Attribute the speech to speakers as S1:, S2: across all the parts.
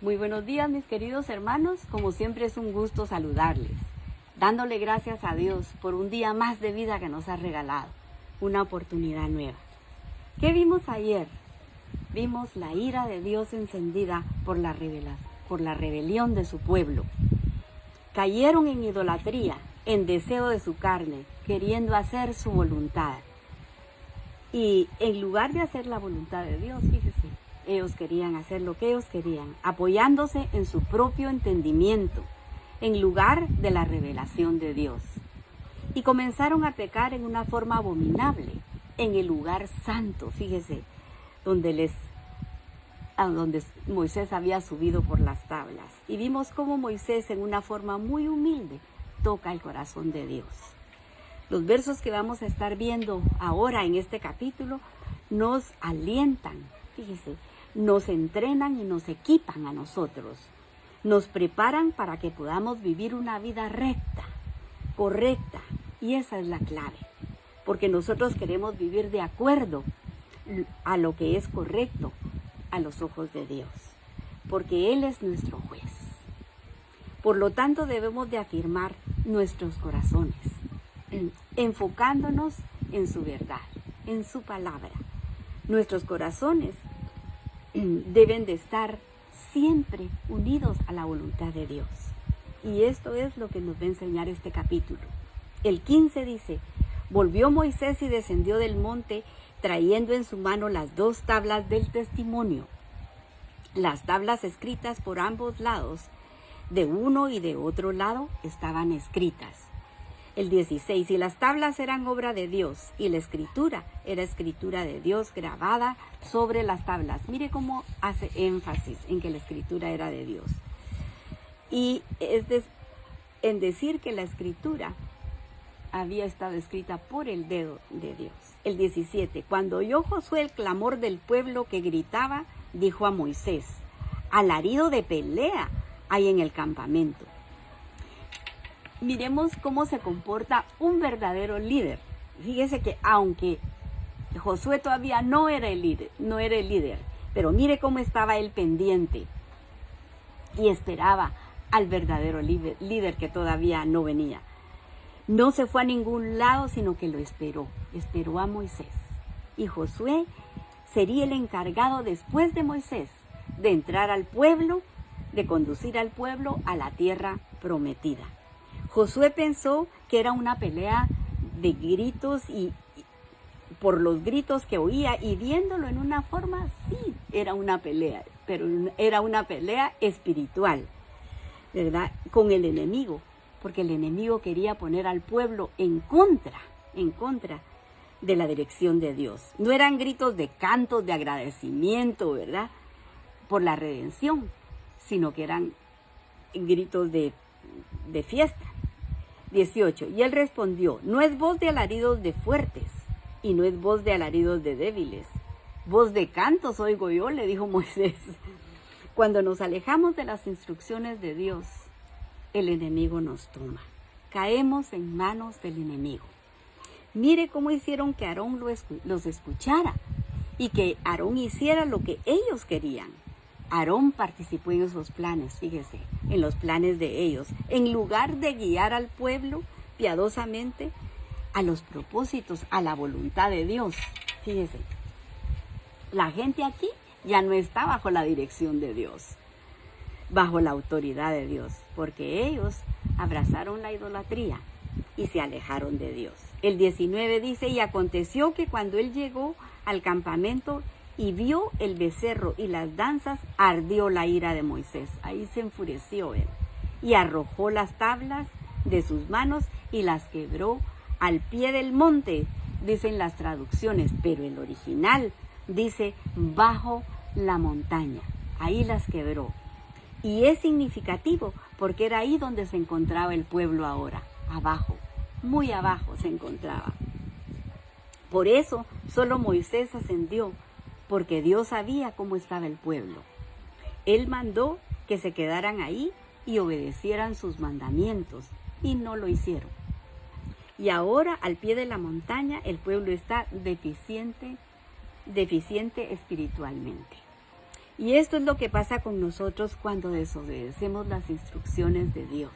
S1: Muy buenos días, mis queridos hermanos. Como siempre es un gusto saludarles, dándole gracias a Dios por un día más de vida que nos ha regalado, una oportunidad nueva. ¿Qué vimos ayer? Vimos la ira de Dios encendida por la rebelión de su pueblo. Cayeron en idolatría, en deseo de su carne, queriendo hacer su voluntad. Y en lugar de hacer la voluntad de Dios, fíjese, ellos querían hacer lo que ellos querían, apoyándose en su propio entendimiento, en lugar de la revelación de Dios. Y comenzaron a pecar en una forma abominable, en el lugar santo, fíjese, donde Moisés había subido por las tablas. Y vimos cómo Moisés, en una forma muy humilde, toca el corazón de Dios. Los versos que vamos a estar viendo ahora en este capítulo nos alientan, fíjese, nos entrenan y nos equipan a nosotros. Nos preparan para que podamos vivir una vida recta, correcta. Y esa es la clave, porque nosotros queremos vivir de acuerdo a lo que es correcto a los ojos de Dios, porque Él es nuestro juez. Por lo tanto, debemos de afirmar nuestros corazones, enfocándonos en su verdad, en su palabra. Nuestros corazones deben de estar siempre unidos a la voluntad de Dios. Y esto es lo que nos va a enseñar este capítulo. El 15 dice: volvió Moisés y descendió del monte, trayendo en su mano las 2 tablas del testimonio. Las tablas escritas por ambos lados, de uno y de otro lado, estaban escritas. El 16, y las tablas eran obra de Dios, y la escritura era escritura de Dios grabada sobre las tablas. Mire cómo hace énfasis en que la escritura era de Dios. Y en decir que la escritura había estado escrita por el dedo de Dios. El 17, cuando oyó Josué el clamor del pueblo que gritaba, dijo a Moisés: alarido de pelea hay en el campamento. Miremos cómo se comporta un verdadero líder. Fíjese que aunque Josué todavía no era el líder, pero mire cómo estaba él pendiente y esperaba al verdadero líder que todavía no venía. No se fue a ningún lado, sino que lo esperó a Moisés. Y Josué sería el encargado después de Moisés de entrar al pueblo, de conducir al pueblo a la tierra prometida. Josué pensó que era una pelea de gritos y por los gritos que oía, y viéndolo en una forma, sí, era una pelea, pero era una pelea espiritual, ¿verdad? Con el enemigo, porque el enemigo quería poner al pueblo en contra de la dirección de Dios. No eran gritos de cantos de agradecimiento, ¿verdad?, por la redención, sino que eran gritos de fiesta. 18, y él respondió: no es voz de alaridos de fuertes, y no es voz de alaridos de débiles. Voz de cantos oigo yo, le dijo Moisés. Cuando nos alejamos de las instrucciones de Dios, el enemigo nos toma. Caemos en manos del enemigo. Mire cómo hicieron que Aarón los escuchara y que Aarón hiciera lo que ellos querían. Aarón participó en esos planes, fíjese, en los planes de ellos. En lugar de guiar al pueblo piadosamente a los propósitos, a la voluntad de Dios, fíjese, la gente aquí ya no está bajo la dirección de Dios, bajo la autoridad de Dios, porque ellos abrazaron la idolatría y se alejaron de Dios. El 19 dice: y aconteció que cuando él llegó al campamento y vio el becerro y las danzas, ardió la ira de Moisés. Ahí se enfureció él y arrojó las tablas de sus manos y las quebró al pie del monte, dicen las traducciones, pero el original dice bajo la montaña. Ahí las quebró. Y es significativo porque era ahí donde se encontraba el pueblo ahora, abajo, muy abajo se encontraba. Por eso solo Moisés ascendió, porque Dios sabía cómo estaba el pueblo. Él mandó que se quedaran ahí y obedecieran sus mandamientos, y no lo hicieron. Y ahora, al pie de la montaña, el pueblo está deficiente espiritualmente. Y esto es lo que pasa con nosotros cuando desobedecemos las instrucciones de Dios.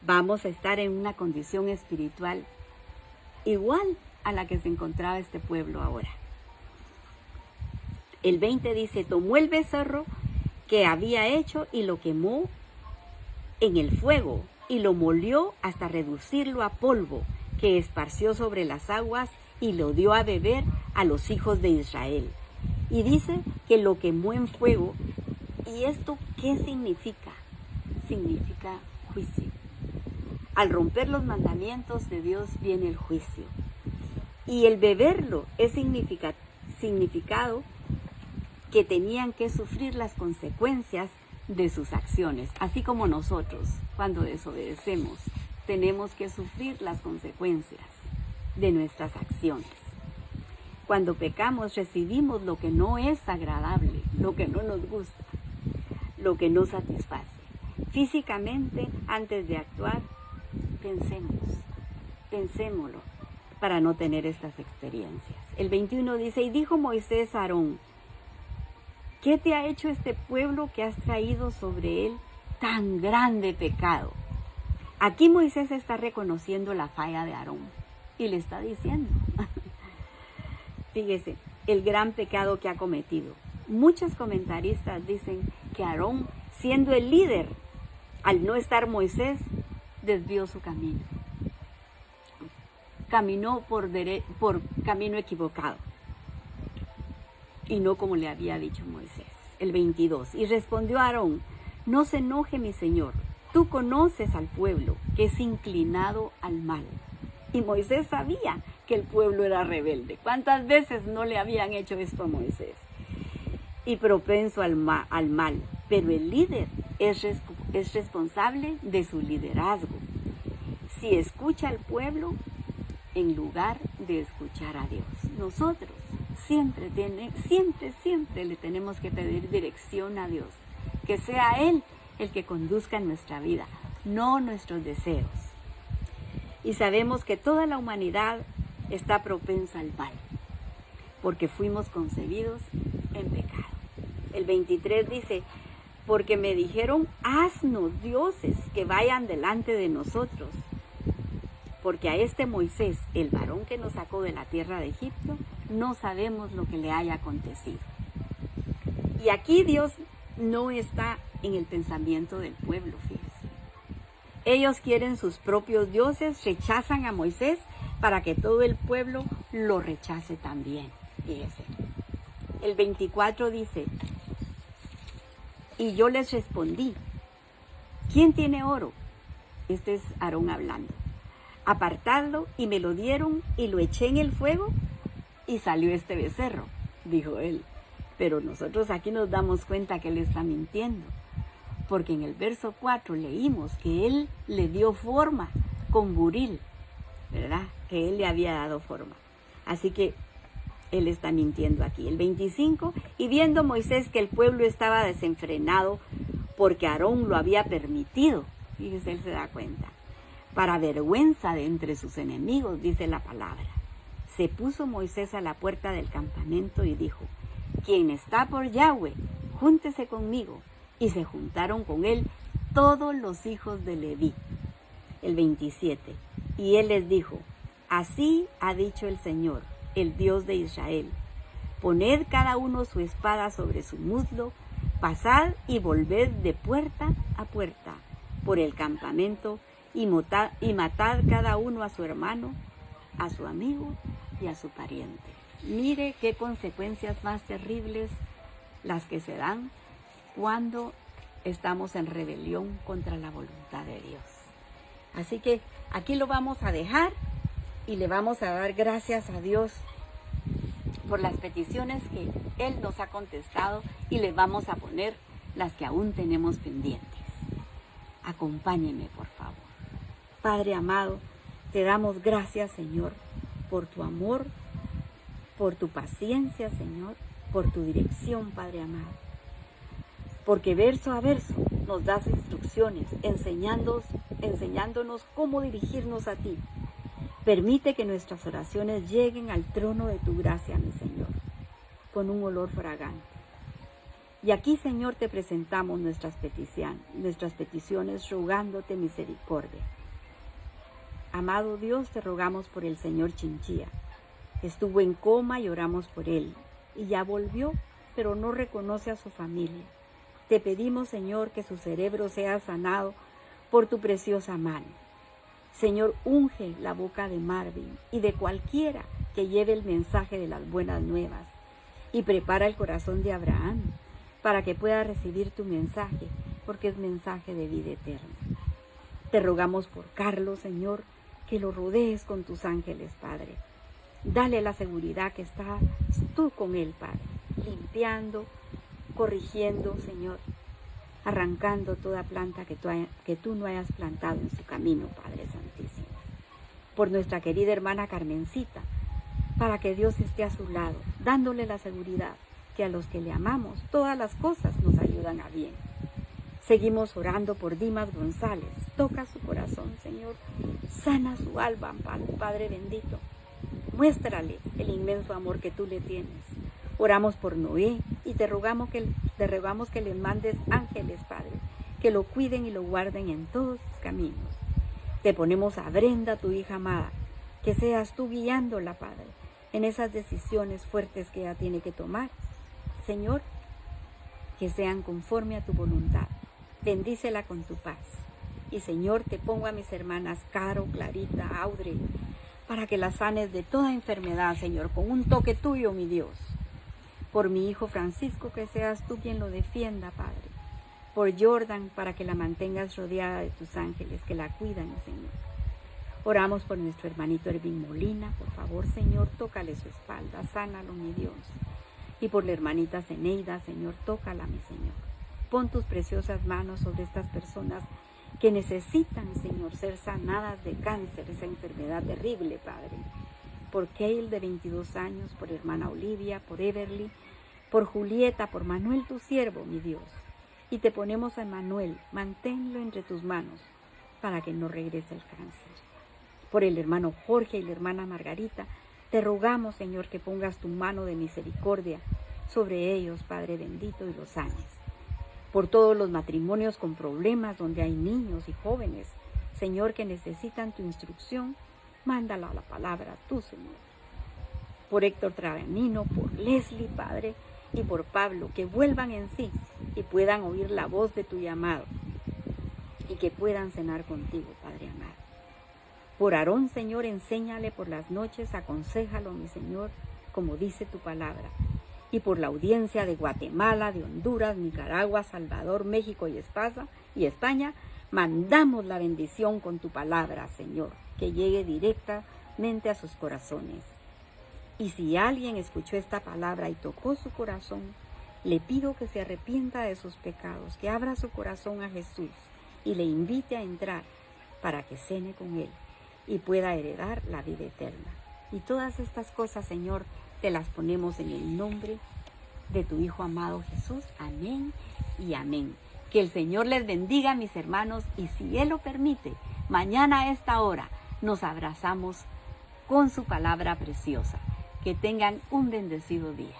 S1: Vamos a estar en una condición espiritual igual a la que se encontraba este pueblo ahora. El 20 dice, tomó el becerro que había hecho y lo quemó en el fuego y lo molió hasta reducirlo a polvo, que esparció sobre las aguas y lo dio a beber a los hijos de Israel. Y dice que lo quemó en fuego. ¿Y esto qué significa? Significa juicio. Al romper los mandamientos de Dios viene el juicio. Y el beberlo es significado que tenían que sufrir las consecuencias de sus acciones, así como nosotros, cuando desobedecemos, tenemos que sufrir las consecuencias de nuestras acciones. Cuando pecamos, recibimos lo que no es agradable, lo que no nos gusta, lo que no satisface. Físicamente, antes de actuar, pensémoslo, para no tener estas experiencias. El 21 dice, y dijo Moisés a Aarón, ¿qué te ha hecho este pueblo que has traído sobre él tan grande pecado? Aquí Moisés está reconociendo la falla de Aarón y le está diciendo, fíjese, el gran pecado que ha cometido. Muchos comentaristas dicen que Aarón, siendo el líder, al no estar Moisés, desvió su camino. Caminó por camino equivocado y no como le había dicho Moisés. El 22, y respondió Aarón, no se enoje mi señor, tú conoces al pueblo que es inclinado al mal. Y Moisés sabía que el pueblo era rebelde. ¿Cuántas veces no le habían hecho esto a Moisés? Y propenso al mal, pero el líder es responsable de su liderazgo. Si escucha al pueblo, en lugar de escuchar a Dios. Nosotros siempre le tenemos que pedir dirección a Dios, que sea Él el que conduzca nuestra vida, no nuestros deseos. Y sabemos que toda la humanidad está propensa al mal, porque fuimos concebidos en pecado. El 23 dice, porque me dijeron, haznos dioses que vayan delante de nosotros. Porque a este Moisés, el varón que nos sacó de la tierra de Egipto, no sabemos lo que le haya acontecido. Y aquí Dios no está en el pensamiento del pueblo, fíjese. Ellos quieren sus propios dioses, rechazan a Moisés para que todo el pueblo lo rechace también, fíjese. El 24 dice, y yo les respondí, ¿quién tiene oro? Este es Aarón hablando. Apartadlo, y me lo dieron y lo eché en el fuego y salió este becerro, dijo él. Pero nosotros aquí nos damos cuenta que él está mintiendo, porque en el verso 4 leímos que él le dio forma con buril, ¿verdad? Que él le había dado forma. Así que él está mintiendo aquí. El 25, y viendo Moisés que el pueblo estaba desenfrenado porque Aarón lo había permitido, fíjese, él se da cuenta, para vergüenza de entre sus enemigos, dice la palabra. Se puso Moisés a la puerta del campamento y dijo, quien está por Yahweh, júntese conmigo. Y se juntaron con él todos los hijos de Leví. El 27, y él les dijo, así ha dicho el Señor, el Dios de Israel, poned cada uno su espada sobre su muslo, pasad y volved de puerta a puerta por el campamento, y matad cada uno a su hermano, a su amigo y a su pariente. Mire qué consecuencias más terribles las que se dan cuando estamos en rebelión contra la voluntad de Dios. Así que aquí lo vamos a dejar y le vamos a dar gracias a Dios por las peticiones que Él nos ha contestado, y le vamos a poner las que aún tenemos pendientes. Acompáñeme, por favor. Padre amado, te damos gracias, Señor, por tu amor, por tu paciencia, Señor, por tu dirección, Padre amado. Porque verso a verso nos das instrucciones, enseñándonos cómo dirigirnos a ti. Permite que nuestras oraciones lleguen al trono de tu gracia, mi Señor, con un olor fragante. Y aquí, Señor, te presentamos nuestras peticiones rogándote misericordia. Amado Dios, te rogamos por el señor Chinchilla. Estuvo en coma y oramos por él. Y ya volvió, pero no reconoce a su familia. Te pedimos, Señor, que su cerebro sea sanado por tu preciosa mano. Señor, unge la boca de Marvin y de cualquiera que lleve el mensaje de las buenas nuevas. Y prepara el corazón de Abraham para que pueda recibir tu mensaje, porque es mensaje de vida eterna. Te rogamos por Carlos, Señor, que lo rodees con tus ángeles, Padre. Dale la seguridad que estás tú con él, Padre, limpiando, corrigiendo, Señor, arrancando toda planta que tú no hayas plantado en su camino, Padre Santísimo. Por nuestra querida hermana Carmencita, para que Dios esté a su lado, dándole la seguridad que a los que le amamos, todas las cosas nos ayudan a bien. Seguimos orando por Dimas González. Toca su corazón, Señor. Sana su alma, Padre bendito. Muéstrale el inmenso amor que tú le tienes. Oramos por Noé y te rogamos que les mandes ángeles, Padre, que lo cuiden y lo guarden en todos sus caminos. Te ponemos a Brenda, tu hija amada, que seas tú guiándola, Padre, en esas decisiones fuertes que ella tiene que tomar. Señor, que sean conforme a tu voluntad. Bendícela con tu paz. Y Señor, te pongo a mis hermanas Caro, Clarita, Audrey, para que las sanes de toda enfermedad, Señor, con un toque tuyo, mi Dios. Por mi hijo Francisco, que seas tú quien lo defienda, Padre. Por Jordan, para que la mantengas rodeada de tus ángeles, que la cuidan, Señor. Oramos por nuestro hermanito Ervin Molina. Por favor, Señor, tócale su espalda, sánalo, mi Dios. Y por la hermanita Zeneida, Señor, tócala, mi Señor. Pon tus preciosas manos sobre estas personas que necesitan, Señor, ser sanadas de cáncer, esa enfermedad terrible, Padre. Por Kale, de 22 años, por hermana Olivia, por Everly, por Julieta, por Manuel, tu siervo, mi Dios. Y te ponemos a Manuel, manténlo entre tus manos para que no regrese el cáncer. Por el hermano Jorge y la hermana Margarita, te rogamos, Señor, que pongas tu mano de misericordia sobre ellos, Padre bendito, y los sanes. Por todos los matrimonios con problemas donde hay niños y jóvenes, Señor, que necesitan tu instrucción, mándala la palabra tú, Señor. Por Héctor Travenino, por Leslie, Padre, y por Pablo, que vuelvan en sí y puedan oír la voz de tu llamado y que puedan cenar contigo, Padre amado. Por Aarón, Señor, enséñale por las noches, aconséjalo, mi Señor, como dice tu palabra. Y por la audiencia de Guatemala, de Honduras, Nicaragua, Salvador, México y España, mandamos la bendición con tu palabra, Señor, que llegue directamente a sus corazones. Y si alguien escuchó esta palabra y tocó su corazón, le pido que se arrepienta de sus pecados, que abra su corazón a Jesús y le invite a entrar para que cene con Él y pueda heredar la vida eterna. Y todas estas cosas, Señor, te las ponemos en el nombre de tu Hijo amado Jesús. Amén y amén. Que el Señor les bendiga, mis hermanos, y si Él lo permite, mañana a esta hora nos abrazamos con su palabra preciosa. Que tengan un bendecido día.